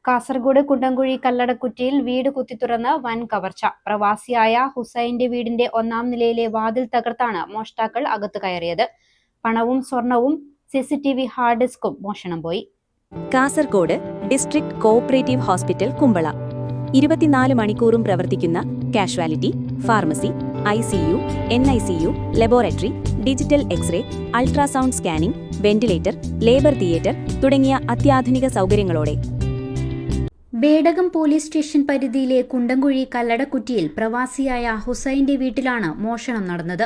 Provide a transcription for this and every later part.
കാസർഗോഡ് കുണ്ടംകുഴി കല്ലടക്കുറ്റിയിൽ വീട് കുത്തിത്തുറന്ന് വൻ കവർച്ച. പ്രവാസിയായ ഹുസൈന്റെ വീടിന്റെ 1-ാം നിലയിലെ വാതിൽ തകർത്താണ് മോഷ്ടാക്കൾ അകത്ത് കയറിയത്. പണവും സ്വർണവും CCTV ഹാർഡ് ഡിസ്കും മോഷണം പോയി. Kasaragod district cooperative hospital Kumbla 24 മണിക്കൂറും പ്രവർത്തിക്കുന്ന casualty, pharmacy, ICU, NICU, laboratory, digital X-ray, ultrasound scanning, ventilator, labour theatre തുടങ്ങിയ അത്യാധുനിക സൗകര്യങ്ങളോടെ ബേഡകം പോലീസ് സ്റ്റേഷൻ പരിധിയിലെ കുണ്ടംകുഴി കല്ലടക്കുറ്റിയിൽ പ്രവാസിയായ ഹുസൈന്റെ വീട്ടിലാണ് മോഷണം നടന്നത്.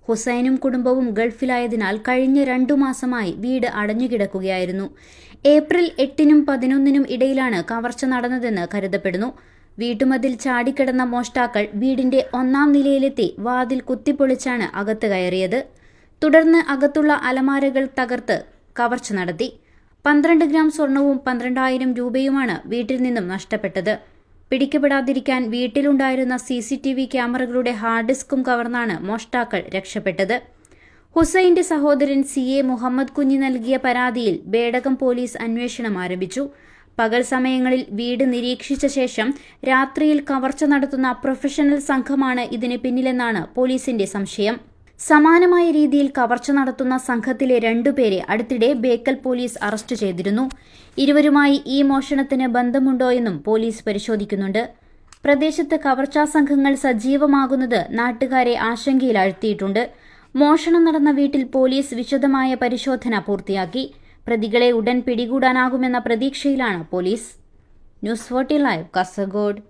ഹുസൈനും കുടുംബവും ഗൾഫിലായതിനാൽ കഴിഞ്ഞ 2 മാസമായി വീട് അടഞ്ഞുകിടക്കുകയായിരുന്നു. ഏപ്രിൽ 8-നും 11-നും ഇടയിലാണ് കവർച്ച നടന്നതെന്ന് കരുതപ്പെടുന്നു. വീട്ടുമതിൽ ചാടിക്കിടന്ന മോഷ്ടാക്കൾ വീടിന്റെ 1-ാം നിലയിലെത്തി വാതിൽ കുത്തിപ്പൊളിച്ചാണ് അകത്ത് കയറിയത്. തുടർന്ന് അകത്തുള്ള അലമാരകൾ തകർത്ത് കവർച്ച നടത്തി. 12 ഗ്രാം സ്വർണവും 12,000 രൂപയുമാണ് വീട്ടിൽ നിന്നും നഷ്ടപ്പെട്ടത്. പിടിക്കപ്പെടാതിരിക്കാൻ വീട്ടിലുണ്ടായിരുന്ന CCTV ക്യാമറകളുടെ ഹാർഡ് ഡിസ്കും കവർന്നാണ് മോഷ്ടാക്കൾ രക്ഷപ്പെട്ടത്. ഹുസൈന്റെ സഹോദരൻ CA മുഹമ്മദ് കുഞ്ഞി നൽകിയ പരാതിയിൽ ബേഡകം പോലീസ് അന്വേഷണം ആരംഭിച്ചു. പകൽ സമയങ്ങളിൽ വീട് നിരീക്ഷിച്ച ശേഷം രാത്രിയിൽ കവർച്ച നടത്തുന്ന പ്രൊഫഷണൽ സംഘമാണ് ഇതിന് പിന്നിലെന്നാണ് പോലീസിന്റെ സംശയം. സമാനമായ രീതിയിൽ കവർച്ച നടത്തുന്ന സംഘത്തിലെ 2 പേരെ അടുത്തിടെ ബേക്കൽ പോലീസ് അറസ്റ്റ് ചെയ്തിരുന്നു. ഇരുവരുമായി ഈ മോഷണത്തിന് ബന്ധമുണ്ടോയെന്നും പോലീസ് പരിശോധിക്കുന്നുണ്ട്. പ്രദേശത്ത് കവർച്ചാ സംഘങ്ങൾ സജീവമാകുന്നത് നാട്ടുകാരെ ആശങ്കയിലാഴ്ത്തിയിട്ടുണ്ട്. മോഷണം നടന്ന വീട്ടിൽ പോലീസ് വിശദമായ പരിശോധന പൂർത്തിയാക്കി. പ്രതികളെ ഉടൻ പിടികൂടാനാകുമെന്ന പ്രതീക്ഷയിലാണ് പോലീസ്. News 40 live, Kasaragod.